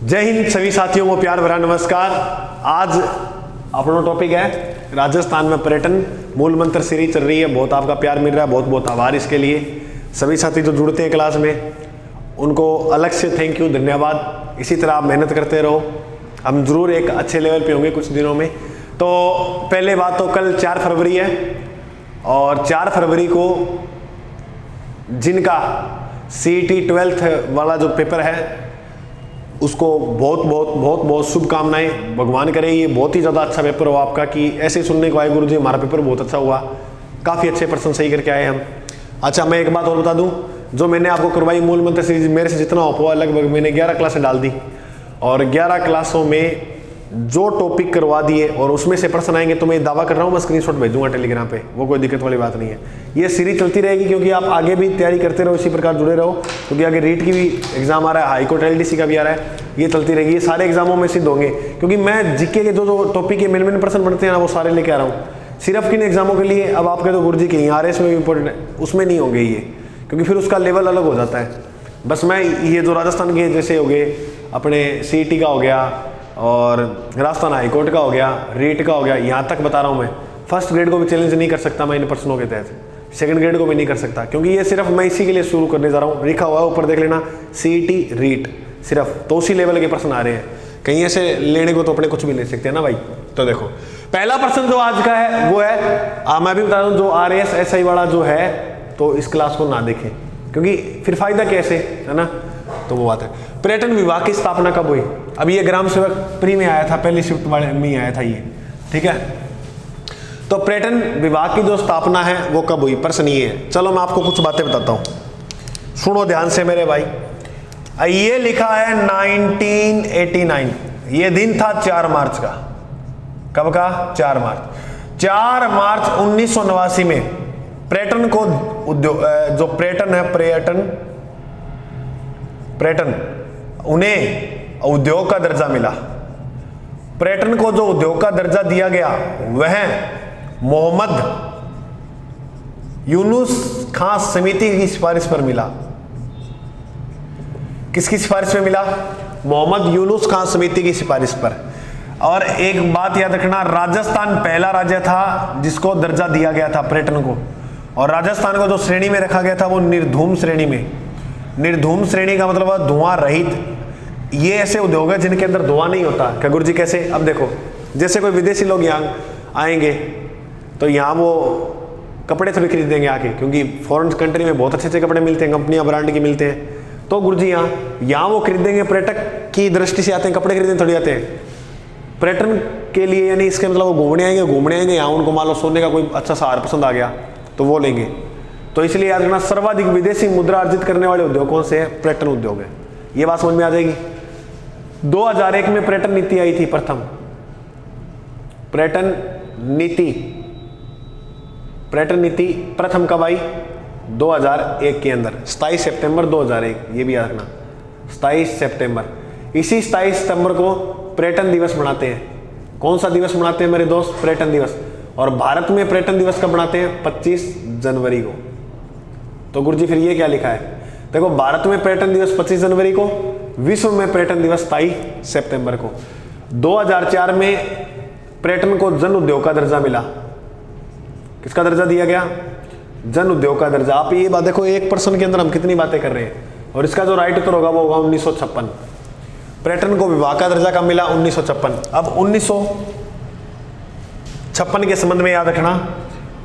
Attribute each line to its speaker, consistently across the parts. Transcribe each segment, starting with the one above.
Speaker 1: जय हिंद सभी साथियों को प्यार भरा नमस्कार। आज अपना टॉपिक है राजस्थान में पर्यटन। मूल मंत्र सीरीज चल रही है, बहुत आपका प्यार मिल रहा है, बहुत बहुत आभार इसके लिए। सभी साथी जो जुड़ते हैं क्लास में उनको अलग से थैंक यू, धन्यवाद। इसी तरह आप मेहनत करते रहो, हम जरूर एक अच्छे लेवल पे होंगे कुछ दिनों में। तो पहले बात तो कल 4 फरवरी है और 4 फरवरी को जिनका CET 12th वाला जो पेपर है उसको बहुत बहुत बहुत बहुत शुभकामनाएं। भगवान करे ये बहुत ही ज़्यादा अच्छा पेपर हो आपका, कि ऐसे सुनने को आए गुरु जी हमारा पेपर बहुत अच्छा हुआ, काफ़ी अच्छे प्रश्न सही करके आए हम। अच्छा, मैं एक बात और बता दूं, जो मैंने आपको करवाई मूल मंत्र सीरीज, मेरे से जितना हो पाया लगभग मैंने 11 क्लासें डाल दी और 11 क्लासों में जो टॉपिक करवा दिए और उसमें से प्रश्न आएंगे तो मैं दावा कर रहा हूँ मैं स्क्रीनशॉट भेजूंगा टेलीग्राम पे, वो कोई दिक्कत वाली बात नहीं है। ये सीरीज चलती रहेगी क्योंकि आप आगे भी तैयारी करते रहो, इसी प्रकार जुड़े रहो, क्योंकि आगे रीट की भी एग्जाम आ रहा है, हाईकोर्ट LDC का भी आ रहा है, ये चलती रहेगी। ये सारे एग्जामों में सिद्ध होंगे क्योंकि मैं जीके के जो टॉपिक के मेन प्रश्न बनते हैं ना वो सारे लेके आ रहा हूँ। सिर्फ किन एग्जामों के लिए, अब आपके तो गुरुजी के RS में भी इंपॉर्टेंट है, उसमें नहीं होंगे ये, क्योंकि फिर उसका लेवल अलग हो जाता है। बस मैं ये जो राजस्थान के जैसे हो गए अपने CET का हो गया और राजस्थान हाईकोर्ट का हो गया, रीट का हो गया, यहाँ तक बता रहा हूँ मैं। फर्स्ट ग्रेड को भी चैलेंज नहीं कर सकता मैं इन प्रश्नों के तहत, सेकंड ग्रेड को भी नहीं कर सकता, क्योंकि ये सिर्फ मैं इसी के लिए शुरू करने जा रहा हूँ। लिखा हुआ है ऊपर देख लेना, CET रीट, सिर्फ तो उसी लेवल के प्रश्न आ रहे हैं। कहीं ऐसे लेने को तो अपने कुछ भी ले सकते हैं ना भाई। तो देखो पहला प्रश्न जो आज का है वो है, मैं भी बता दूं, जो RS SI वाला जो है तो इस क्लास को ना देखें, क्योंकि फिर फायदा कैसे है ना। तो वो बात है, पर्यटन विभाग की स्थापना कब हुई? अब ये ग्राम सेवक प्री में आया था, पहली शिफ्ट वाले में आया था ये, ठीक है। तो पर्यटन विभाग की जो स्थापना है वो कब हुई, प्रश्न ये है। चलो मैं आपको कुछ बातें बताता हूँ, सुनो ध्यान से मेरे भाई। ये लिखा है 1989, ये दिन था 4 मार्च का। कब का? 4 मार्च। 4 मार्च 1989 में पर्यटन को उद्योग, जो पर्यटन है, पर्यटन उन्हें उद्योग का दर्जा मिला। पर्यटन को जो उद्योग का दर्जा दिया गया वह मोहम्मद यूनुस खान समिति की सिफारिश पर मिला। किसकी सिफारिश पे मिला? मोहम्मद यूनुस खान समिति की सिफारिश पर। और एक बात याद रखना, राजस्थान पहला राज्य था जिसको दर्जा दिया गया था पर्यटन को, और राजस्थान को जो श्रेणी में रखा गया था वो निर्धूम श्रेणी में। निर्धूम श्रेणी का मतलब धुआं रहित। ये ऐसे उद्योग है जिनके अंदर धुआं नहीं होता। क्या गुरु जी कैसे? अब देखो, जैसे कोई विदेशी लोग यहाँ आएंगे तो यहाँ वो कपड़े थोड़ी खरीदेंगे आके, क्योंकि फॉरेन कंट्री में बहुत अच्छे अच्छे कपड़े मिलते हैं, कंपनियां ब्रांड की मिलते हैं। तो गुरुजी यहाँ वो खरीदेंगे, पर्यटक की दृष्टि से आते हैं, कपड़े खरीदने थोड़ी आते हैं पर्यटन के लिए। यानी इसके मतलब वो घूमने आएंगे यहाँ, उनको मान लो सोने का कोई अच्छा सा हार पसंद आ गया तो वो लेंगे। तो इसलिए याद रखना, सर्वाधिक विदेशी मुद्रा अर्जित करने वाले उद्योग कौन से हैं? पर्यटन उद्योग है। ये बात समझ में आ जाएगी। 2001 में पर्यटन नीति आई थी प्रथम। पर्यटन नीति प्रथम कब आई? 2001 के अंदर, 27 सितंबर 2001। ये भी याद रखना, 27 सितंबर। इसी 27 सितंबर को पर्यटन दिवस मनाते हैं। कौन सा दिवस मनाते हैं मेरे दोस्त? पर्यटन दिवस। और भारत में पर्यटन दिवस कब मनाते हैं? 25 जनवरी को। तो गुरुजी फिर ये क्या लिखा है? देखो, भारत में पर्यटन दिवस 25 जनवरी को, विश्व में पर्यटन दिवस 27 सितंबर को। 2004 में पर्यटन को जन उद्योग का दर्जा मिला। किसका दर्जा दिया गया? जन उद्योग का दर्जा। आप ये बात देखो, एक पर्सन के अंदर हम कितनी बातें कर रहे हैं, और इसका जो राइट उत्तर होगा वो होगा 1956। पर्यटन को विभाग का दर्जा कब मिला? 1956। अब 1956 के संबंध में याद रखना,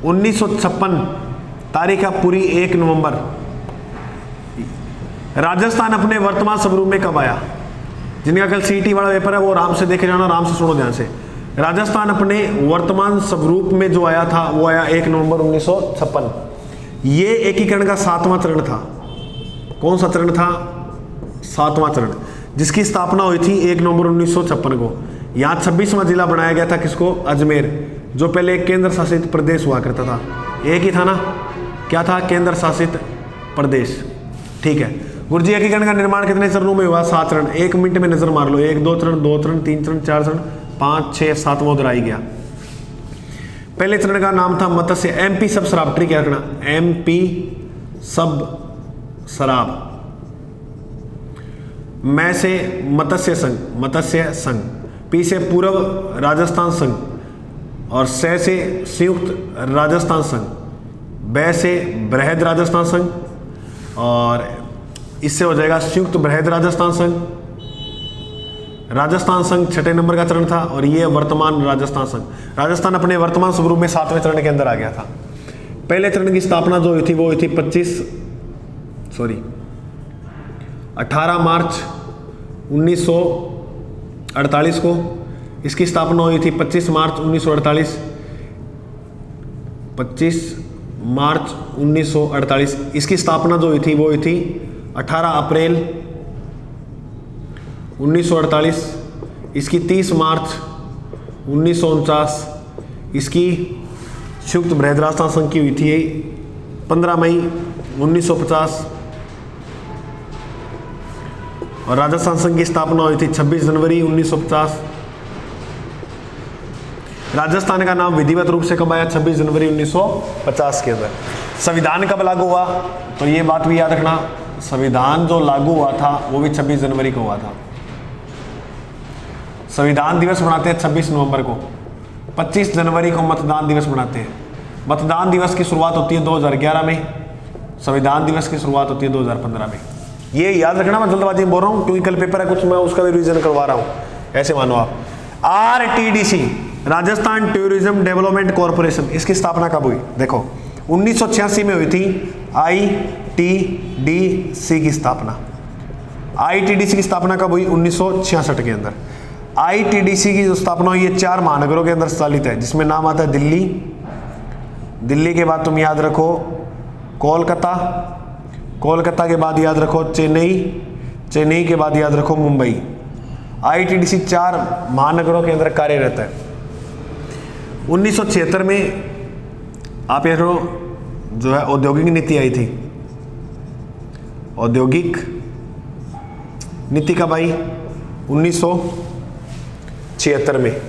Speaker 1: 1956 तारीख है पूरी 1 नवंबर। राजस्थान अपने वर्तमान स्वरूप में कब आया? जिनका कल CET वाला पेपर है वो आराम से देखे जाना, आराम से सुनो ध्यान से। राजस्थान अपने वर्तमान स्वरूप में जो आया था वो आया 1 नवंबर 1956। ये एकीकरण का 7वां चरण था। कौन सा चरण था? 7वां चरण, जिसकी स्थापना हुई थी 1 नवंबर 1956 को। यहाँ 26वां जिला बनाया गया था। किसको? अजमेर, जो पहले एक केंद्र शासित प्रदेश हुआ करता था। एक ही था ना, क्या था? केंद्र शासित प्रदेश, ठीक है। गुरुजी एकीकरण का निर्माण कितने चरणों में हुआ? 7 चरण। 1 मिनट में नजर मार लो, 1 2 चरण, 2 चरण, 3 चरण, 4 चरण, 5 6 7वां उधर आई गया। पहले चरण का नाम था मत्स्य, MP सब शराब, ठीक है रखना, MP सब शराब। मैं से मत्स्य संघ, पी से पूर्व राजस्थान संघ, और से संयुक्त राजस्थान संघ, ब से बृहद राजस्थान संघ, और इससे हो जाएगा संयुक्त बृहद राजस्थान संघ। राजस्थान संघ 6 नंबर का चरण था, और ये वर्तमान राजस्थान संघ। राजस्थान अपने वर्तमान स्वरूप में 7वें चरण के अंदर आ गया था। पहले चरण की स्थापना जो हुई थी वो हुई थी 18 मार्च 1948 को। इसकी स्थापना हुई थी 25 मार्च 1948। 25 मार्च 1948। इसकी स्थापना जो हुई थी वो हुई थी 18 अप्रैल 1948। इसकी 30 मार्च 1949। इसकी संयुक्त बृहद राजस्थान संघ की हुई थी 15 मई 1950। और राजस्थान संघ की स्थापना हुई थी 26 जनवरी 1950। राजस्थान का नाम विधिवत रूप से कब आया? 26 जनवरी 1950 के अंदर। संविधान कब लागू हुआ? तो ये बात भी याद रखना, संविधान जो लागू हुआ था वो भी 26 जनवरी को हुआ था। संविधान दिवस मनाते हैं 26 नवंबर को, 25 जनवरी को मतदान दिवस मनाते हैं। मतदान दिवस की शुरुआत होती है 2011 में, संविधान दिवस की शुरुआत होती है 2015 में। ये याद रखना, मैं जल्दबाजी में बोल रहा हूँ क्योंकि कल पेपर है कुछ, मैं उसका भी रिवीजन करवा रहा हूँ, ऐसे मानो आप। RTDC, Rajasthan tourism development corporation, इसकी स्थापना कब हुई? देखो 1986 में हुई थी ITDC की स्थापना। ITDC की स्थापना कब हुई? 1966 के अंदर। ITDC की जो स्थापना हुई है 4 महानगरों के अंदर संचालित है, जिसमें नाम आता है दिल्ली। दिल्ली के बाद तुम याद रखो कोलकाता, कोलकाता के बाद याद रखो चेन्नई, चेन्नई के बाद याद रखो मुंबई। ITDC 4 महानगरों के अंदर कार्यरत है। 1976 में आप ये जो है औद्योगिक नीति आई थी। औद्योगिक नीति कब आई? 1976 में।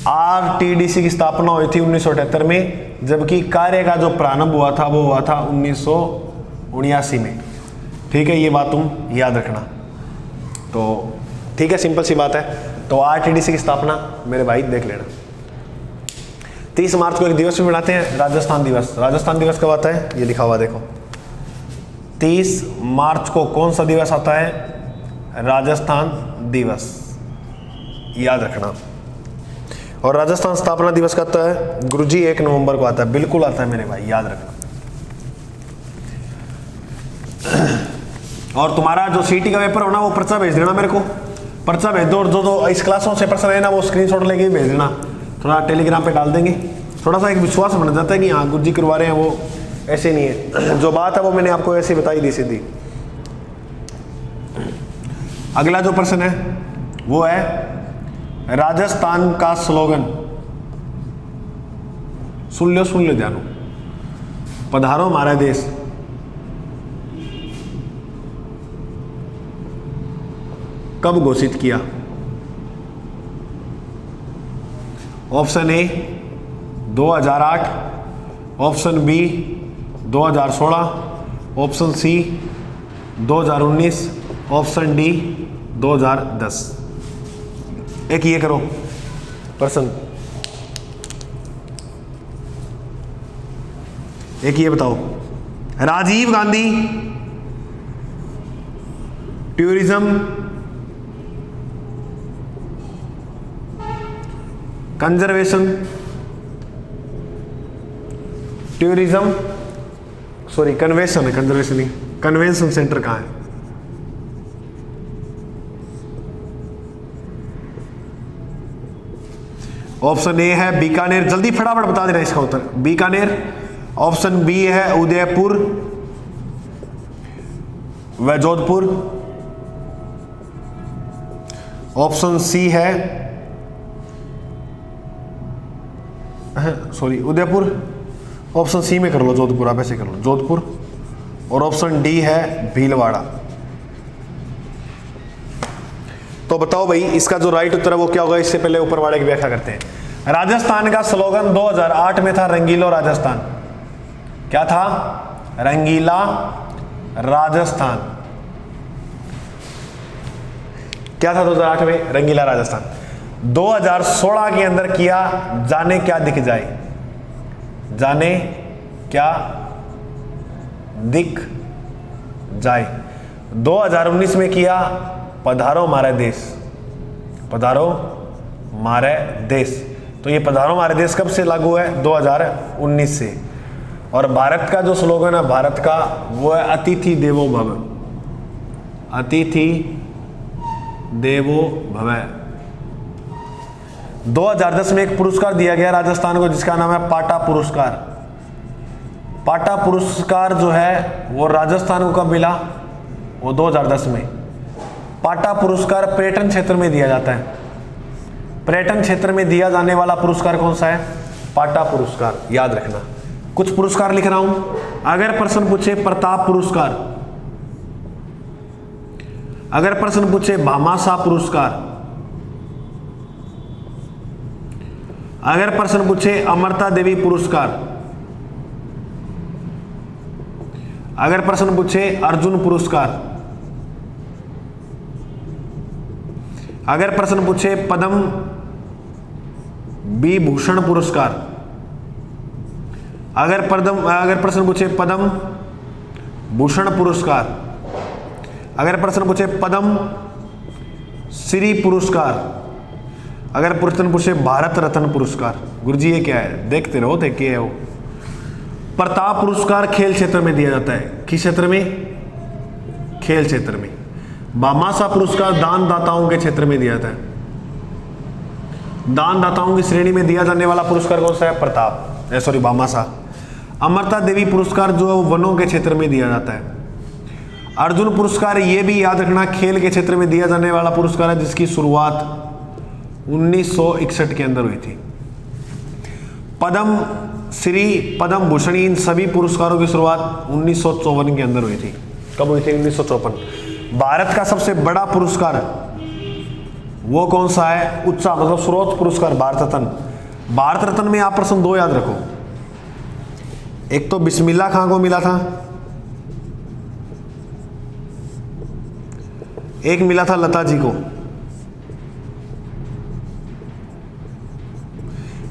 Speaker 1: RTDC की स्थापना हुई थी 1978 में, जबकि कार्य का जो प्रारंभ हुआ था वो हुआ था 1979 में। ठीक है, ये बात तुम याद रखना। तो ठीक है, सिंपल सी बात है। तो RTDC की स्थापना मेरे भाई देख लेना। 30 मार्च को एक दिवस भी मनाते हैं, राजस्थान दिवस। राजस्थान दिवस कब आता है? ये लिखा हुआ देखो, 30 मार्च को कौन सा दिवस आता है? राजस्थान दिवस, याद रखना। और राजस्थान स्थापना दिवस का आता है गुरुजी 1 नवंबर को आता है। बिल्कुल आता है मेरे भाई, याद रखना। और तुम्हारा जो सीटी का पेपर होना वो पर्चा भेज देना मेरे को, पर्चा भेज दो। और जो इस क्लासों से पर्चा है ना वो स्क्रीनशॉट लेके भेज देना, थोड़ा टेलीग्राम पे डाल देंगे। थोड़ा सा एक विश्वास बन जाता है कि हाँ गुरुजी करवा रहे हैं, वो ऐसे नहीं है। जो बात है वो मैंने आपको ऐसे बताई दी सीधी। अगला जो प्रश्न है वो है राजस्थान का स्लोगन। सुन लो जानो, पधारो हमारा देश। कब घोषित किया? Option A 2008, option B 2016, option C 2019, option D 2010। एक ये करो प्रश्न, एक ये बताओ, Rajiv Gandhi tourism conservation tourism sorry convention है, कंजर्वेशन नहीं, कन्वेंशन सेंटर कहाँ है? ऑप्शन ए है बीकानेर, जल्दी फटाफट बता देना इसका उत्तर, बीकानेर। ऑप्शन बी है उदयपुर व जोधपुर। ऑप्शन सी है सॉरी उदयपुर, ऑप्शन सी में कर लो जोधपुर, आप ऐसे कर लो जोधपुर। और ऑप्शन डी है भीलवाड़ा। तो बताओ भाई इसका जो राइट उत्तर है वो क्या होगा? इससे पहले ऊपर वाले की व्याख्या करते हैं। राजस्थान का स्लोगन 2008 में था रंगीलो राजस्थान। क्या था? रंगीला राजस्थान। क्या था 2008 में? रंगीला राजस्थान। 2016 के अंदर किया जाने क्या दिख जाए, जाने क्या दिख जाए। 2019 में किया पधारो मारे देश, पधारो मारे देश। तो ये पधारो मारे देश कब से लागू है? 2019 से। और भारत का जो स्लोगन है भारत का, वो है अतिथि देवो भव, अतिथि देवो भव। 2010 में एक पुरस्कार दिया गया राजस्थान को जिसका नाम है पाटा पुरस्कार। पाटा पुरस्कार जो है वो राजस्थान को कब मिला? वो 2010 में। पाटा पुरस्कार पर्यटन क्षेत्र में दिया जाता है। पर्यटन क्षेत्र में दिया जाने वाला पुरस्कार कौन सा है? पाटा पुरस्कार, याद रखना। कुछ पुरस्कार लिख रहा हूं। अगर प्रश्न पूछे प्रताप पुरस्कार, अगर प्रश्न पूछे भामाशाह पुरस्कार, अगर प्रश्न पूछे अमृता देवी पुरस्कार, अगर प्रश्न पूछे अर्जुन पुरस्कार, अगर प्रश्न पूछे पद्म विभूषण पुरस्कार, अगर प्रश्न पूछे पद्म भूषण पुरस्कार, अगर प्रश्न पूछे पद्म श्री पुरस्कार, अगर प्रश्न पूछे भारत रत्न पुरस्कार। गुरुजी ये क्या है? देखते रहो, देखिए वो प्रताप पुरस्कार खेल क्षेत्र में दिया जाता है। किस क्षेत्र में? खेल क्षेत्र में। भामाशाह पुरस्कार दानदाताओं के क्षेत्र में दिया जाता है। दानदाताओं की श्रेणी में दिया जाने वाला पुरस्कार कौन सा है? प्रताप, सॉरी भामाशाह। अमृता देवी पुरस्कार जो है वनों के क्षेत्र में दिया जाता है। अर्जुन पुरस्कार ये भी याद रखना खेल के क्षेत्र में दिया जाने वाला पुरस्कार है जिसकी शुरुआत 1961 के अंदर हुई थी। पद्म श्री, पद्म भूषण, इन सभी पुरस्कारों की शुरुआत 1954 के अंदर हुई थी। कब हुई थी? 1954। भारत का सबसे बड़ा पुरस्कार वो कौन सा है? उत्साह मतलब स्रोत पुरस्कार, भारत रत्न। भारत रत्न में आप प्रश्न दो याद रखो। एक तो बिस्मिल्लाह खां को मिला था, एक मिला था लता जी को।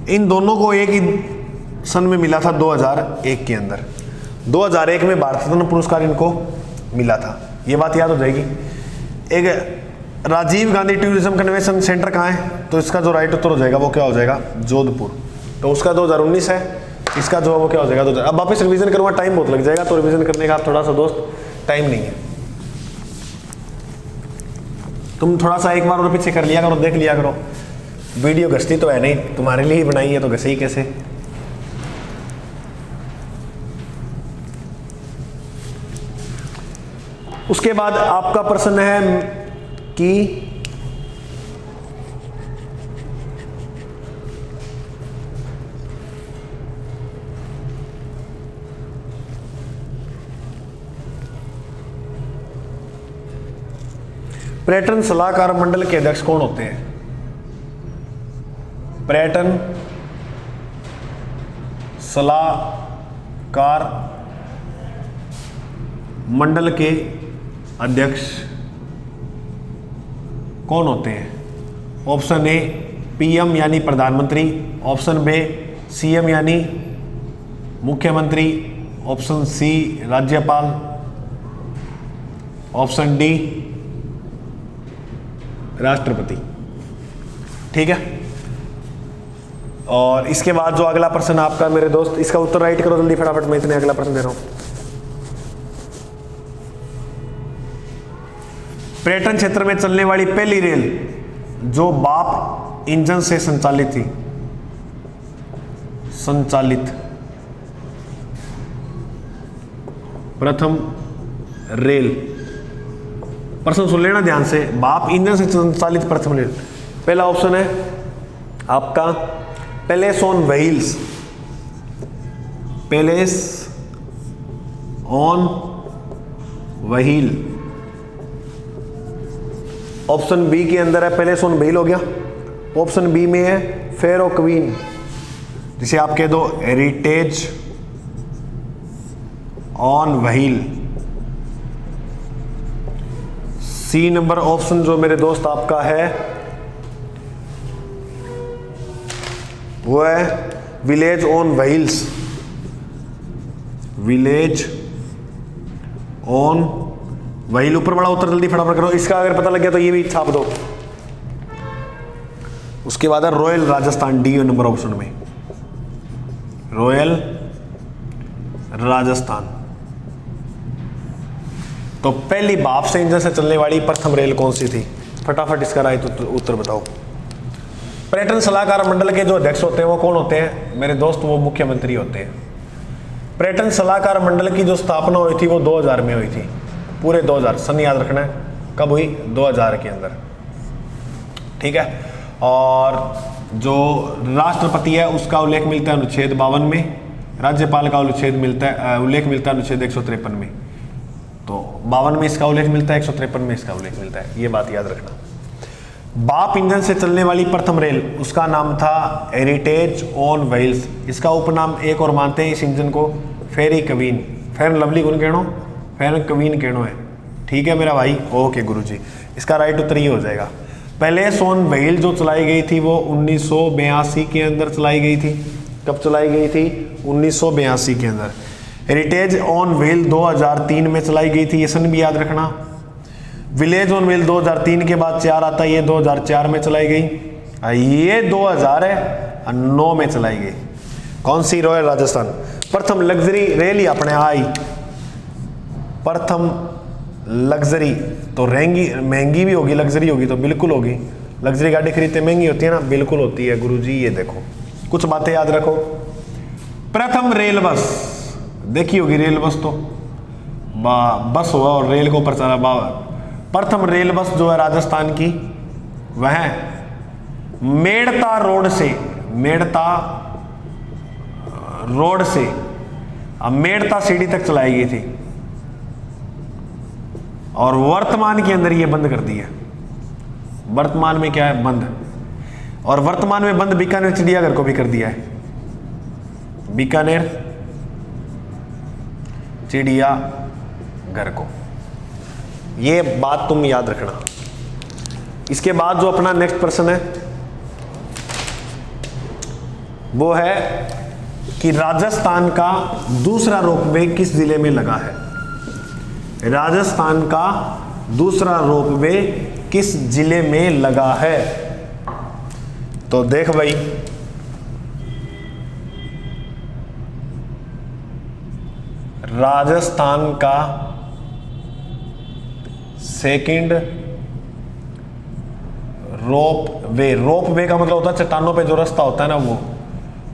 Speaker 1: इन दोनों को एक ही सन में मिला था 2001 के अंदर। 2001 में भारत रत्न पुरस्कार इनको मिला था, ये बात याद हो जाएगी। एक Rajiv Gandhi tourism convention centre कहाँ है? तो इसका जो राइट उत्तर हो जाएगा वो क्या हो जाएगा? जोधपुर। तो उसका 2019 है, इसका जो है वो क्या हो जाएगा? 2000। अब वापस रिवीजन करूँगा, टाइम बहुत लग जाएगा, तो रिवीजन करने का थोड़ा सा दोस्त टाइम नहीं है। तुम थोड़ा सा एक बार और पीछे कर लिया करो, देख लिया करो। वीडियो घसती तो है नहीं, तुम्हारे लिए ही बनाई है तो घसे ही कैसे। उसके बाद आपका प्रश्न है कि पर्यटन सलाहकार मंडल के अध्यक्ष कौन होते हैं? पर्यटन सलाहकार मंडल के अध्यक्ष कौन होते हैं? ऑप्शन ए पीएम यानी प्रधानमंत्री, ऑप्शन बी सीएम यानी मुख्यमंत्री, ऑप्शन सी राज्यपाल, ऑप्शन डी राष्ट्रपति। ठीक है। और इसके बाद जो अगला प्रश्न आपका मेरे दोस्त, इसका उत्तर राइट करो जल्दी फटाफट, मैं इतने अगला प्रश्न दे रहा हूं। पर्यटन क्षेत्र में चलने वाली पहली रेल जो बाप इंजन से संचालित थी, संचालित प्रथम रेल। प्रश्न सुन लेना ध्यान से, बाप इंजन से संचालित प्रथम रेल। पहला ऑप्शन है आपका palace on wheels, palace on wheel. Option B के अंदर है पैलेस ऑन व्हील हो गया। ऑप्शन बी में है फेरो क्वीन, जिसे आप कह दो heritage on wheel. C number option जो मेरे दोस्त आपका है वो है village on wheels, village on wheel. ऊपर बड़ा उत्तर जल्दी फटाफट करो, इसका अगर पता लग गया तो ये भी छाप दो। उसके बाद है royal Rajasthan, D number option में, रॉयल राजस्थान। तो पहली भाप से इंजन से चलने वाली प्रथम रेल कौन सी थी? फटाफट इसका राइट उत्तर बताओ। पर्यटन सलाहकार मंडल के जो अध्यक्ष होते हैं वो कौन होते हैं मेरे दोस्त? वो मुख्यमंत्री होते हैं। पर्यटन सलाहकार मंडल की जो स्थापना हुई थी वो 2000 में हुई थी, पूरे 2000, सन याद रखना है कब हुई? 2000 के अंदर, ठीक है। और जो राष्ट्रपति है उसका उल्लेख मिलता है अनुच्छेद 52 में, राज्यपाल का उल्लेख मिलता है अनुच्छेद 153 में। तो 52 में इसका उल्लेख मिलता है, 153 में इसका उल्लेख मिलता है, ये बात याद रखना। भाप इंजन से चलने वाली प्रथम रेल उसका नाम था हेरिटेज ऑन व्हील्स। इसका उपनाम एक और मानते हैं इस इंजन को, फेरी कवीन, फेयर लवली कौन कहनो, फेयर कवीन कहनो है, ठीक है मेरा भाई। ओके गुरुजी, इसका राइट उत्तर ये हो जाएगा। पहले सोन व्हील जो चलाई गई थी वो 1982 के अंदर चलाई गई थी। कब चलाई गई थी? 1982 के अंदर। हेरिटेज ऑन व्हील 2003 में चलाई गई थी, ये सन भी याद रखना। विलेज ऑन व्हील 2003 के बाद 4 आता है, ये 2004 में चलाई गई, ये 2009 में चलाई गई। कौन सी? रॉयल राजस्थान। प्रथम लग्जरी रेल ही अपने आई, प्रथम लग्जरी। तो महंगी भी होगी, लग्जरी होगी तो बिल्कुल होगी। लग्जरी गाड़ी खरीदते महंगी होती है ना, बिल्कुल होती है गुरुजी। ये देखो कुछ बातें याद रखो। प्रथम रेल बस देखी होगी, रेल बस तो बस हुआ और रेल को ऊपर चला। प्रथम रेल बस जो है राजस्थान की वह मेड़ता रोड से, मेड़ता रोड से मेड़ता सीढ़ी तक चलाई गई थी और वर्तमान के अंदर ये बंद कर दी है। वर्तमान में क्या है? बंद। और वर्तमान में बंद बीकानेर चिड़ियाघर को भी कर दिया है, बीकानेर चिड़ियाघर को। ये बात तुम याद रखना। इसके बाद जो अपना नेक्स्ट प्रश्न है वो है कि राजस्थान का दूसरा रोपवे किस जिले में लगा है? राजस्थान का दूसरा रोपवे किस जिले में लगा है? तो देख भाई, राजस्थान का सेकंड रोपवे, रोपवे का मतलब होता है चट्टानों पे जो रास्ता होता है ना वो।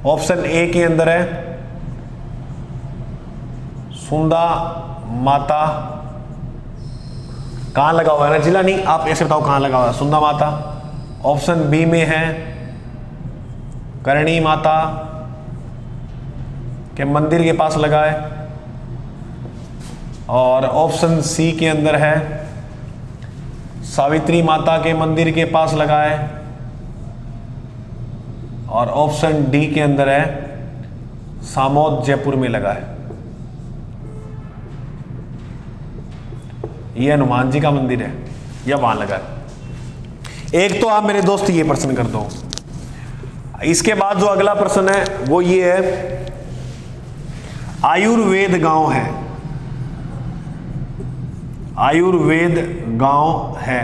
Speaker 1: ऑप्शन ए के अंदर है सुंदा माता, कहां लगा हुआ है ना, जिला नहीं, आप ऐसे बताओ कहां लगा हुआ है सुंदा माता। ऑप्शन बी में है करणी माता के मंदिर के पास लगा है, और ऑप्शन सी के अंदर है सावित्री माता के मंदिर के पास लगा है, और ऑप्शन डी के अंदर है सामोद जयपुर में लगा है। ये हनुमान जी का मंदिर है या वहां लगा है? एक तो आप मेरे दोस्त ये प्रश्न कर दो। इसके बाद जो अगला प्रश्न है वो ये है, आयुर्वेद गांव है, आयुर्वेद गांव है,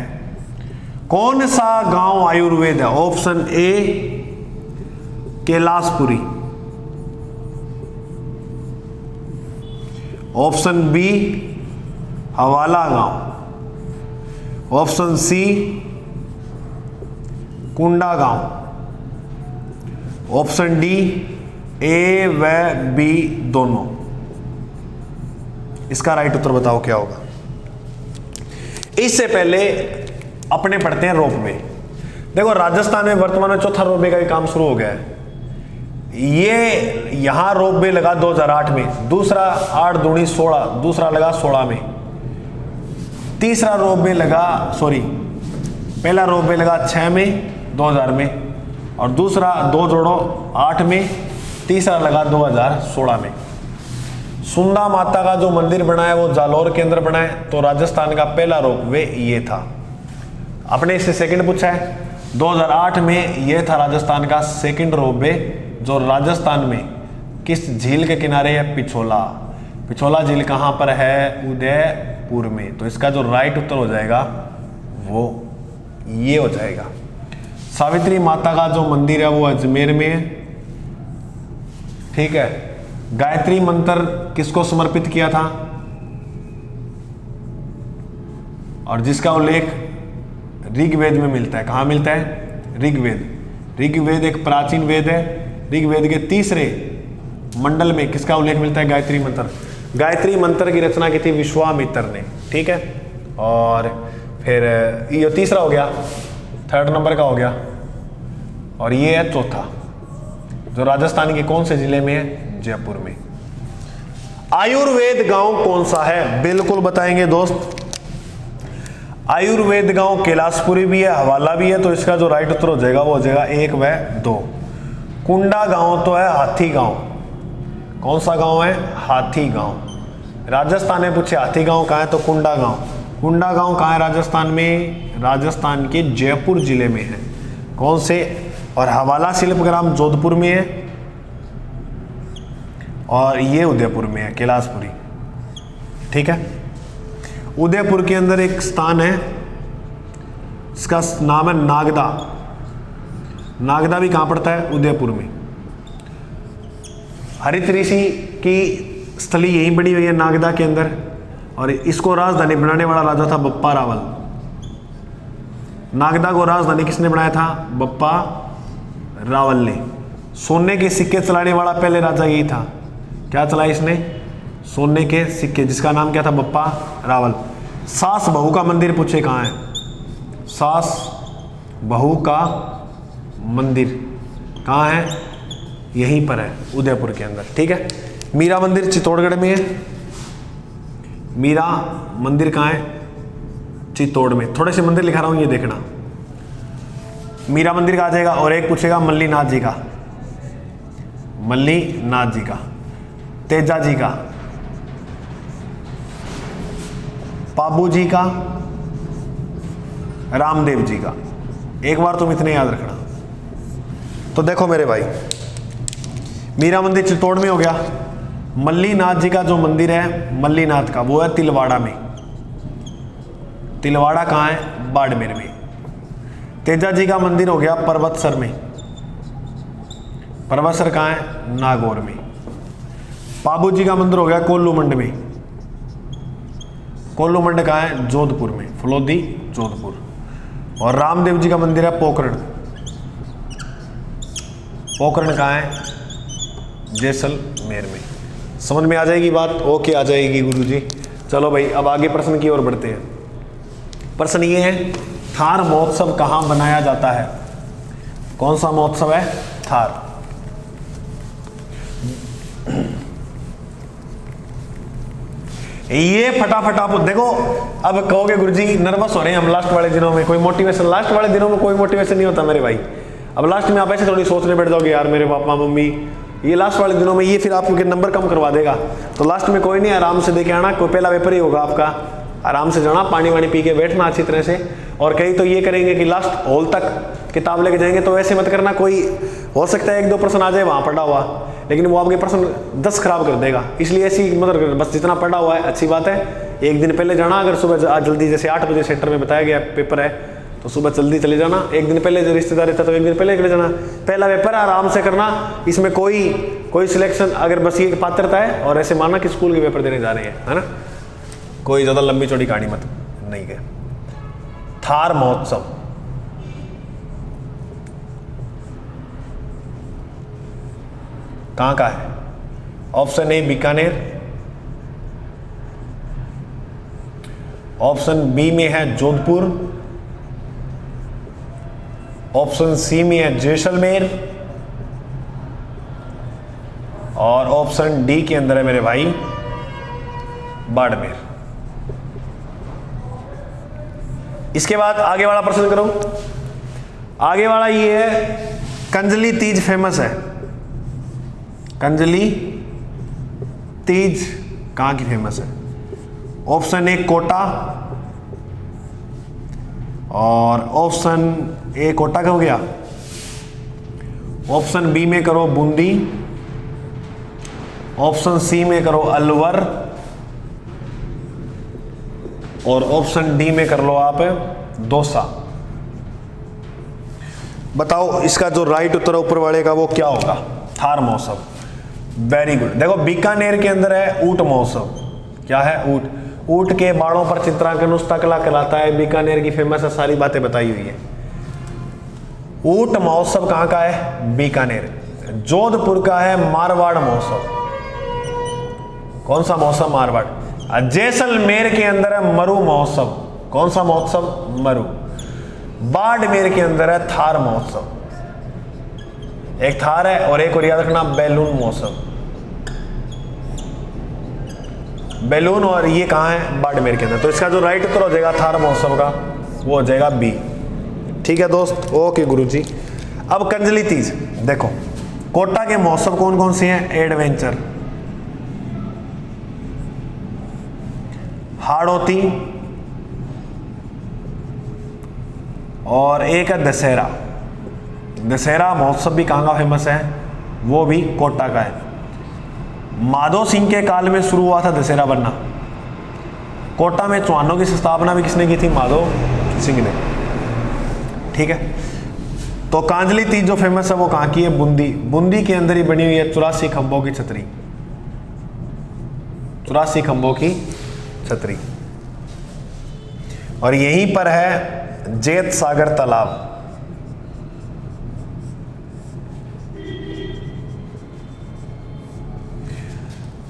Speaker 1: कौन सा गांव आयुर्वेद है? Option A Kailashpuri, option B Havala गांव, ऑप्शन सी कुंडा गांव, ऑप्शन डी ए व बी दोनों। इसका राइट उत्तर बताओ क्या होगा। इससे पहले अपने पढ़ते हैं रोपवे। देखो राजस्थान में वर्तमान में चौथा रोपवे का भी काम शुरू हो गया है। ये यहां रोपवे लगा 2008 में, दूसरा 8 दूनी 16, दूसरा लगा 16 में, तीसरा रोपवे लगा पहला रोपवे लगा 6 में 2000 में, और दूसरा 2 जोड़ो 8 में, तीसरा लगा 2016 में। सुंदा माता का जो मंदिर बना है वो जालौर के अंदर बना है, तो राजस्थान का पहला रोपवे ये था। अपने इससे सेकंड पूछा है, 2008 में ये था राजस्थान का सेकंड रोपवे जो राजस्थान में किस झील के किनारे है? पिछोला। पिछोला झील कहाँ पर है? उदयपुर में। तो इसका जो राइट उत्तर हो जाएगा वो ये हो जाएगा। सावित्री माता का जो मंदिर है वो अजमेर में है, ठीक है। गायत्री मंत्र किसको समर्पित किया था और जिसका उल्लेख ऋग्वेद में मिलता है? कहाँ मिलता है? ऋग्वेद। ऋग्वेद एक प्राचीन वेद है। ऋग्वेद के तीसरे मंडल में किसका उल्लेख मिलता है? गायत्री मंत्र। गायत्री मंत्र की रचना की थी विश्वामित्र ने, ठीक है। और फिर ये तीसरा हो गया, थर्ड नंबर का हो गया, और ये है चौथा जो राजस्थान के कौन से जिले में है? जयपुर में। आयुर्वेद गांव कौन सा है? बिल्कुल बताएंगे दोस्त। आयुर्वेद गांव कैलाशपुरी भी है, हवाला भी है, तो इसका जो राइट उत्तर हो जाएगा वो हो जाएगा 1 व 2। कुंडा गांव तो है हाथी गांव। कौन सा गांव है? हाथी गांव। राजस्थान में पूछे हाथी गांव कहाँ है तो कुंडा गांव। कुंडा गांव कहाँ है राजस्थान में? राजस्थान के जयपुर जिले में है। कौन से? और हवाला शिल्पग्राम जोधपुर में है और ये उदयपुर में है, कैलाशपुरी, ठीक है। उदयपुर के अंदर एक स्थान है, इसका नाम है नागदा। नागदा भी कहाँ पड़ता है? उदयपुर में। हरित ऋषि की स्थली यहीं बनी हुई है नागदा के अंदर, और इसको राजधानी बनाने वाला राजा था बप्पा रावल। नागदा को राजधानी किसने बनाया था? बप्पा रावल ने। सोने के सिक्के चलाने वाला पहले राजा यही था। क्या चलाया इसने? सोने के सिक्के, जिसका नाम क्या था? बप्पा रावल। सास बहू का मंदिर पूछे कहाँ है? सास बहू का मंदिर कहाँ है? यहीं पर है, उदयपुर के अंदर, ठीक है। मीरा मंदिर चित्तौड़गढ़ में है। मीरा मंदिर कहाँ है? चित्तौड़ में। थोड़े से मंदिर लिखा रहा हूँ, ये देखना। मीरा मंदिर का आ जाएगा। और एक पूछेगा मल्लीनाथ जी का, मल्लीनाथ जी का, तेजा जी का, पाबू जी का, रामदेव जी का। एक बार तुम इतने याद रखना। तो देखो मेरे भाई, मीरा मंदिर चित्तौड़ में हो गया। मल्लीनाथ जी का जो मंदिर है मल्लीनाथ का, वो है तिलवाड़ा में। तिलवाड़ा कहाँ है? बाड़मेर में। तेजा जी का मंदिर हो गया पर्वतसर में। पर्वतसर कहाँ है? नागौर में। पाबू जी का मंदिर हो गया कोल्लूमंड में। कोल्लूमंड कहाँ है? जोधपुर में, फलोदी जोधपुर। और रामदेव जी का मंदिर है पोखरण। पोखरण कहाँ है? जैसलमेर में। समझ में आ जाएगी बात? ओके, आ जाएगी गुरुजी। चलो भाई, अब आगे प्रश्न की ओर बढ़ते हैं। प्रश्न ये है, थार महोत्सव कहाँ मनाया जाता है? कौन सा महोत्सव है? थार। ये फटाफट आप देखो। अब कहोगे गुरुजी नर्वस हो रहे हैं हम लास्ट वाले दिनों में, कोई मोटिवेशन। लास्ट वाले दिनों में कोई मोटिवेशन नहीं होता मेरे भाई। अब लास्ट में आप ऐसे थोड़ी सोचने बैठ जाओगे, यार मेरे पापा मम्मी, ये लास्ट वाले दिनों में ये फिर आपके नंबर कम करवा देगा। तो लास्ट में कोई नहीं, आराम से देके आना। कोई पहला पेपर ही होगा आपका, आराम से जाना, पानी वानी पी के बैठना अच्छी तरह से। और कई तो ये करेंगे कि लास्ट हॉल तक किताब लेके जाएंगे, तो ऐसे मत करना। कोई हो सकता है 1-2 प्रश्न आ जाए वहाँ पढ़ा हुआ, लेकिन वो आपके प्रश्न 10 खराब कर देगा। इसलिए ऐसी मतलब बस जितना पढ़ा हुआ है अच्छी बात है। एक दिन पहले जाना, अगर सुबह आज जल्दी, जैसे 8 बजे सेंटर में बताया गया पेपर है, तो सुबह जल्दी चले जाना। एक दिन पहले जो रिश्तेदारी था तो एक दिन पहले चले जाना। पहला पेपर आराम से करना, इसमें कोई सिलेक्शन, अगर बस ये पात्रता है और ऐसे माना कि स्कूल के पेपर देने जा रहे हैं, है ना। कोई ज़्यादा लंबी चौड़ी कहानी मत नहीं है। थार महोत्सव कहाँ का है? Option A Bikaner, option B में है जोधपुर, ऑप्शन सी में है जैसलमेर, और ऑप्शन डी के अंदर है मेरे भाई बाड़मेर। इसके बाद आगे वाला प्रश्न करो। आगे वाला ये है, कंजली तीज फेमस है। कंजली तीज कहाँ की फेमस है? ऑप्शन ए कोटा, और ऑप्शन ए कोटा का हो गया, ऑप्शन बी में करो बूंदी, ऑप्शन सी में करो अलवर, और ऑप्शन डी में कर लो आप दौसा। बताओ इसका जो राइट उत्तर ऊपर वाले का वो क्या होगा? थार महोत्सव। Very good. देखो बीकानेर के अंदर है ऊंट महोत्सव। क्या है? ऊंट। ऊंट के बाड़ों पर चित्रांकन हस्तकला कहलाता है, बीकानेर की फेमस है, सारी बातें बताई हुई है। ऊंट महोत्सव कहाँ का है? बीकानेर। जोधपुर का है मारवाड़ महोत्सव। कौन सा महोत्सव? मारवाड़। जैसलमेर के अंदर है मरु महोत्सव। कौन सा महोत्सव? मरु। बाड़मेर के अंदर है थार महोत्सव। एक थार है और एक और याद रखना बैलून महोत्सव। बैलून, और ये कहाँ है? बाड़मेर के अंदर। तो इसका जो राइट उत्तर हो जाएगा थार महोत्सव का वो हो जाएगा बी। ठीक है दोस्त, ओके गुरुजी। अब कंजली तीज देखो, कोटा के महोत्सव कौन कौन से हैं? एडवेंचर, हाड़ौती, और एक है दशहरा। दशहरा महोत्सव भी कहाँ का फेमस है? वो भी कोटा का है। माधो सिंह के काल में शुरू हुआ था दशहरा बनना। कोटा में चौहानों की स्थापना भी किसने की थी? माधो सिंह ने। ठीक है, तो कांजली तीज जो फेमस है वो कहाँ की है? बूंदी। बूंदी के अंदर ही बनी हुई है 84 खंभों की छतरी। 84 खंभों की छतरी, और यहीं पर है जेत सागर तालाब।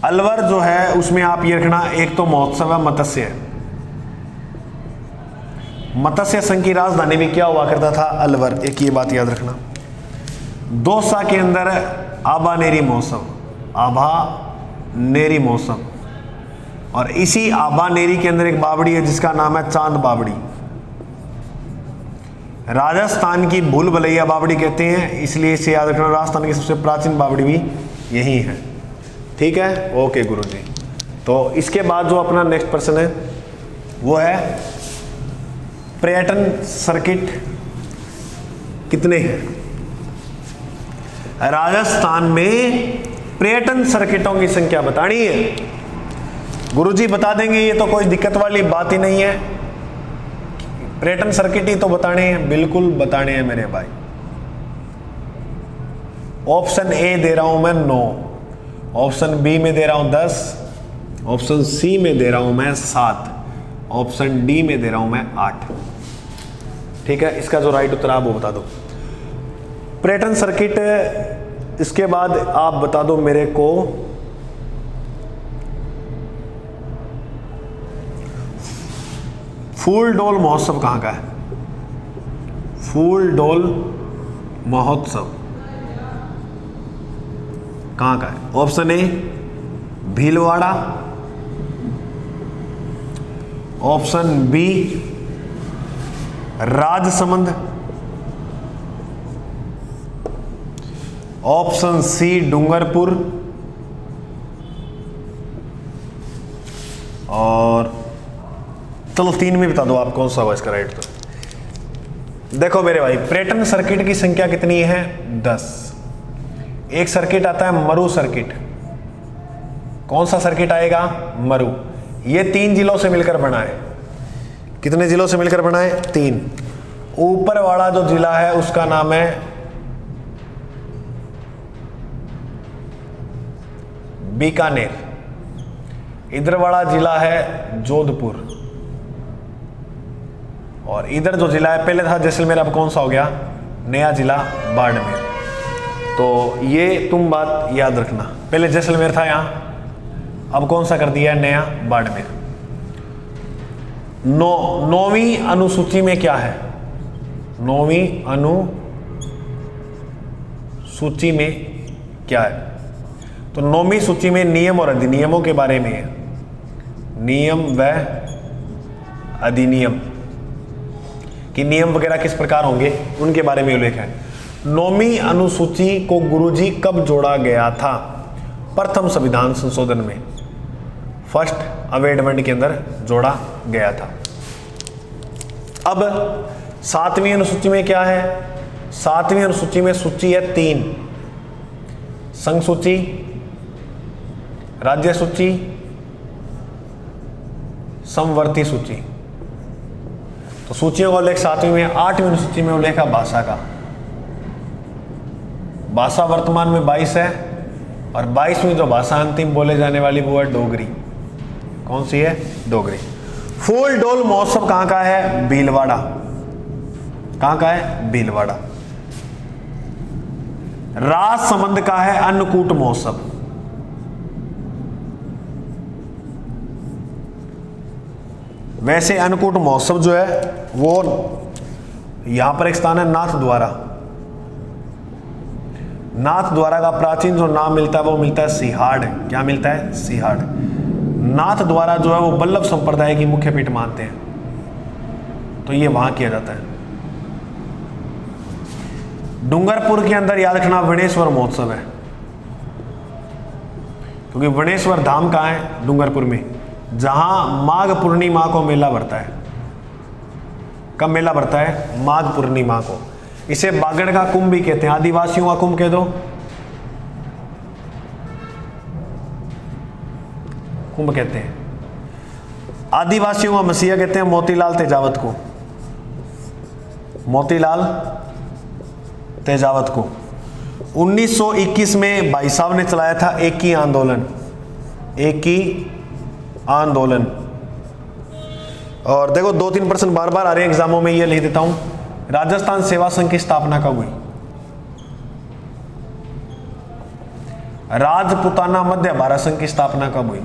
Speaker 1: अलवर जो है उसमें आप ये रखना, एक तो महोत्सव है मत्स्य। मत्स्य संघ की राजधानी में क्या हुआ करता था? अलवर। एक ये बात याद रखना। दौसा के अंदर आबानेरी महोत्सव, आभानेरी महोत्सव, और इसी आबानेरी के अंदर एक बावड़ी है जिसका नाम है चांद बावड़ी। राजस्थान की भूल भुलैया बावड़ी कहते हैं, इसलिए इसे याद रखना। राजस्थान की सबसे प्राचीन बावड़ी भी यही है। ठीक है, ओके गुरुजी। तो इसके बाद जो अपना नेक्स्ट प्रश्न है वो है पर्यटन सर्किट कितने हैं? राजस्थान में पर्यटन सर्किटों की संख्या बतानी है। गुरुजी बता देंगे, ये तो कोई दिक्कत वाली बात ही नहीं है। पर्यटन सर्किट ही तो बताने हैं, बिल्कुल बताने हैं मेरे भाई। ऑप्शन ए दे रहा हूं मैं 9, ऑप्शन बी में दे रहा हूं 10, ऑप्शन सी में दे रहा हूं मैं 7, ऑप्शन डी में दे रहा हूं मैं 8। ठीक है, इसका जो राइट उत्तर आप वो बता दो। पर्यटन सर्किट, इसके बाद आप बता दो मेरे को फूल डोल महोत्सव कहाँ का है? फूल डोल महोत्सव कहाँ का है? Option A Bhilwara, option B Rajsamand, option C Dungarpur, और चलो 3 में बता दो आप कौन सा होगा इसका राइट। तो देखो मेरे भाई, पर्यटन सर्किट की संख्या कितनी है? 10। एक सर्किट आता है मरु सर्किट। कौन सा सर्किट आएगा? मरु। ये 3 जिलों से मिलकर बना है। कितने जिलों से मिलकर बना है? 3। ऊपर वाला जो जिला है उसका नाम है बीकानेर, इधर वाला जिला है जोधपुर, और इधर जो जिला है पहले था जैसलमेर, अब कौन सा हो गया? नया जिला बाड़मेर। तो ये तुम बात याद रखना, पहले जैसलमेर था यहाँ, अब कौन सा कर दिया है? नया बाड़मेर। 9वीं अनुसूची में क्या है? 9वीं अनुसूची में क्या है? तो 9वीं सूची में नियम और अधिनियमों के बारे में है। नियम व अधिनियम कि नियम वगैरह किस प्रकार होंगे उनके बारे में उल्लेख है। 9वीं अनुसूची को गुरुजी कब जोड़ा गया था? प्रथम संविधान संशोधन में। फर्स्ट अमेंडमेंट के अंदर जोड़ा गया था। अब 7वीं अनुसूची में क्या है? 7वीं अनुसूची में सूची है 3, संघ सूची, राज्य सूची, समवर्ती सूची। तो सूचियों का उल्लेख 7वीं में। 8वीं अनुसूची में उल्लेख है भाषा का। भाषा वर्तमान में 22 है और 22वीं जो भाषा अंतिम बोले जाने वाली वो है डोगरी। कौन सी है? डोगरी। फूल डोल महोत्सव कहां का है? भीलवाड़ा। कहां का है? भीलवाड़ा। राजसमंद का है अन्नकूट महोत्सव। वैसे अन्नकूट महोत्सव जो है वो यहां पर एक स्थान है नाथ द्वारा। नाथ द्वारा का प्राचीन जो नाम मिलता है वो मिलता है सिहाड़। क्या मिलता है? सिहाड़। नाथ द्वारा जो है वो बल्लभ संप्रदाय की मुख्य पीठ मानते हैं, तो ये वहां किया जाता है। डूंगरपुर के अंदर याद रखना वणेश्वर महोत्सव है, क्योंकि वणेश्वर धाम कहां है? डूंगरपुर में, जहां माघ पूर्णिमा को मेला भरता है। कब मेला भरता है? माघ पूर्णिमा को। इसे बागड़ का कुंभ भी कहते हैं। आदिवासियों का कुंभ कह दो, कुंभ कहते हैं। आदिवासियों का मसीहा कहते हैं मोतीलाल तेजावत को। मोतीलाल तेजावत को 1921 में भाई साहब ने चलाया था एक ही आंदोलन। एक ही आंदोलन। और देखो 2-3 प्रश्न बार बार आ रहे हैं एग्जामों में, ये लिख देता हूं। राजस्थान सेवा संघ की स्थापना कब हुई? राजपुताना मध्य भारत संघ की स्थापना कब हुई?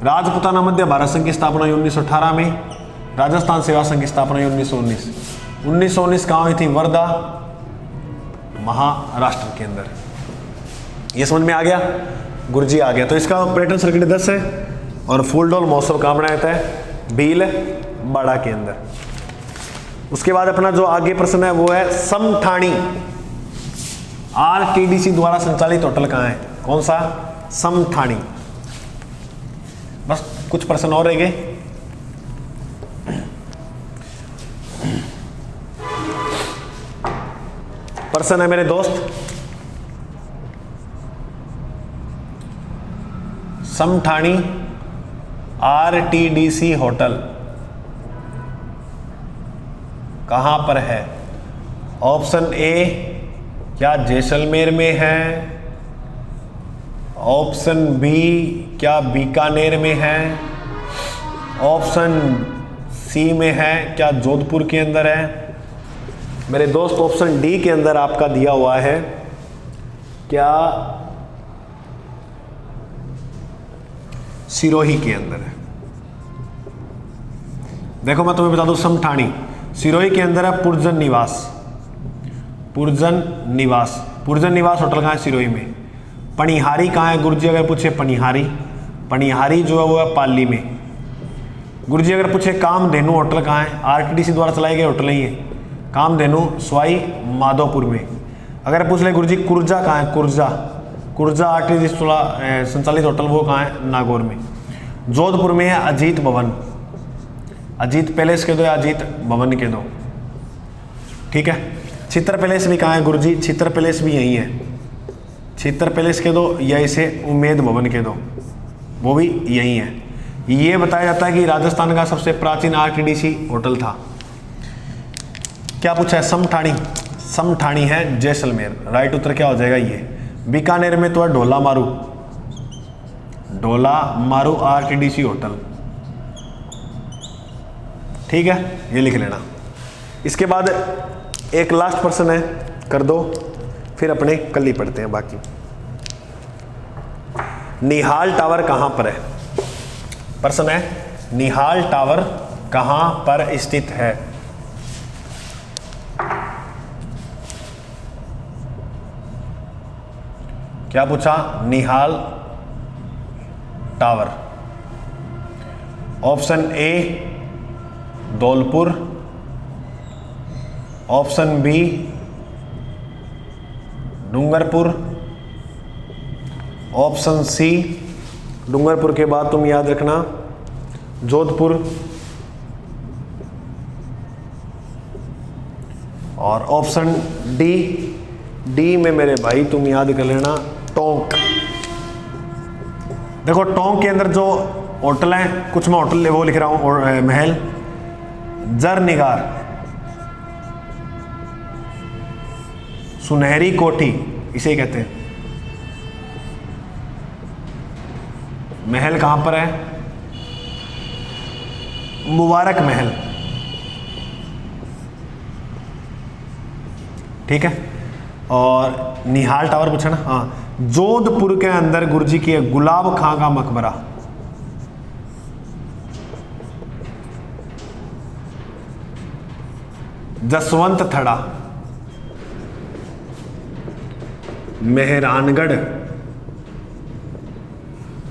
Speaker 1: राजपुताना मध्य भारत संघ की स्थापना हुई 1918 में। राजस्थान सेवा संघ की स्थापना हुई 1919। 1919 कहां हुई थी? वर्धा, महाराष्ट्र के अंदर। ये समझ में आ गया? गुरुजी आ गया। तो इसका पर्यटन सर्किट 10 है। और फूलडोल महोत्सव कहां बनाया जाता है? भीलवाड़ा के अंदर। उसके बाद अपना जो आगे प्रश्न है वो है समठानी आरटीडीसी द्वारा संचालित होटल कहां है? कौन सा? समठानी। बस कुछ प्रश्न और रह गए। प्रश्न है मेरे दोस्त, समठानी आरटीडीसी होटल कहां पर है? ऑप्शन ए क्या जैसलमेर में है? ऑप्शन बी क्या बीकानेर में है? ऑप्शन सी में है क्या जोधपुर के अंदर है? मेरे दोस्त ऑप्शन डी के अंदर आपका दिया हुआ है क्या सिरोही के अंदर है। देखो मैं तुम्हें बता दूं, समठानी सिरोही के अंदर है पुरजन निवास। पुरजन निवास, पुरजन निवास होटल कहाँ है? सिरोही में। पनिहारी कहाँ है गुरुजी? अगर पूछे पनिहारी, पनिहारी जो है वो है पाली में। गुरुजी अगर पूछे कामधेनु होटल कहाँ है? आरटीडीसी द्वारा चलाई गई होटल ही है। कामधेनु सवाई माधोपुर में। अगर पूछ ले गुरुजी कुर्जा कहाँ है? कुर्जा, कुर्जा आरटीडीसी संचालित होटल वो कहाँ है? नागौर में। जोधपुर में है अजीत भवन। अजीत पैलेस के दो या अजीत भवन के दो, ठीक है। चित्र पैलेस भी कहाँ है गुरुजी? चित्र पैलेस भी यही है। चित्र पैलेस के दो या इसे उम्मेद भवन के दो, वो भी यही है। ये बताया जाता है कि राजस्थान का सबसे प्राचीन आरटीडीसी होटल था। क्या पूछा है? समठानी। समठानी है जैसलमेर। राइट उत्तर क्या हो जाएगा? ये। बीकानेर में तो है ढोला मारू। ढोला मारू आरटीडीसी होटल, ठीक है, ये लिख लेना। इसके बाद एक लास्ट प्रश्न है, कर दो, फिर अपने कल ही पढ़ते हैं बाकी। निहाल टावर कहां पर है? प्रश्न है निहाल टावर कहां पर स्थित है? क्या पूछा? Nihal tower. Option A Dholpur, option B Dungarpur, option C Dungarpur के बाद तुम याद रखना जोधपुर, और ऑप्शन डी में मेरे भाई तुम याद कर लेना टोंक। देखो टोंक के अंदर जो होटल है, कुछ मैं होटल वो लिख रहा हूं, और महल जरनिगार, सुनहरी कोठी इसे ही कहते हैं। महल कहां पर है? मुबारक महल, ठीक है। और निहाल टावर पूछा ना, हाँ। जोधपुर के अंदर गुरुजी की गुलाब खां का मकबरा, जसवंत थड़ा, मेहरानगढ़।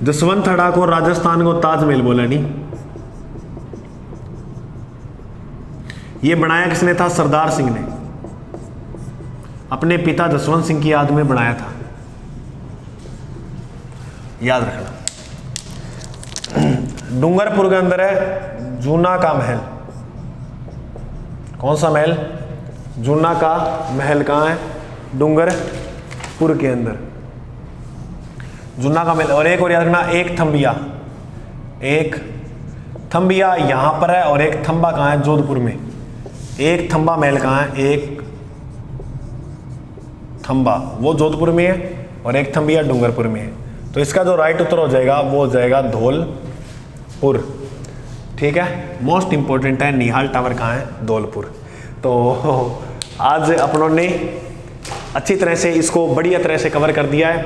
Speaker 1: जसवंत थड़ा को राजस्थान को ताजमहल बोला नहीं। ये बनाया किसने था? सरदार सिंह ने, अपने पिता जसवंत सिंह की याद में बनाया था, याद रखना। डूंगरपुर के अंदर है जूना का महल। कौन सा महल? जूना का महल कहाँ है? डूंगरपुर के अंदर जूना का महल। और एक और याद रखना, एक थंबिया यहां पर है, और एक थंबा कहाँ है? जोधपुर में। एक थंबा महल कहाँ है? एक थंबा वो जोधपुर में है, और एक थंबिया डूंगरपुर में है। तो इसका जो राइट उत्तर हो जाएगा वो हो जाएगा धौलपुर, ठीक है। मोस्ट इंपॉर्टेंट है, निहाल टावर कहाँ है? धौलपुर। तो आज अपनों ने अच्छी तरह से इसको बढ़िया तरह से कवर कर दिया है।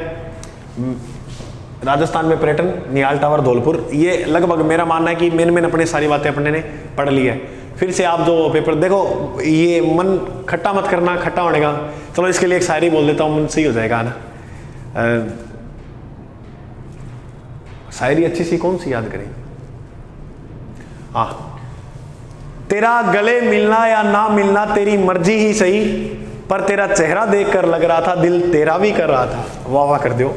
Speaker 1: राजस्थान में पर्यटन, निहाल टावर, धौलपुर, ये लगभग मेरा मानना है कि मेन अपने सारी बातें अपने ने पढ़ ली है। फिर से आप जो पेपर देखो, ये मन खट्टा मत करना, खट्टा होने का। चलो इसके लिए एक शायरी बोल देता हूँ, मन सही हो जाएगा ना। शायरी अच्छी सी कौन सी याद करें? हाँ, तेरा गले मिलना या ना मिलना तेरी मर्जी ही सही, पर तेरा चेहरा देखकर लग रहा था दिल तेरा भी कर रहा था। वाह वाह कर दो।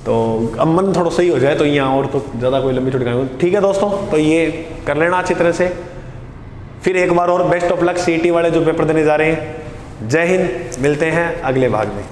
Speaker 1: तो अब मन थोड़ा सही हो जाए तो यहाँ और तो ज़्यादा कोई लंबी छोटी करेंगे, ठीक है दोस्तों। तो ये कर लेना अच्छी तरह से। फिर एक बार और बेस्ट ऑफ लक सीईटी वाले जो पेपर देने जा रहे हैं। जय हिंद, मिलते हैं अगले भाग में।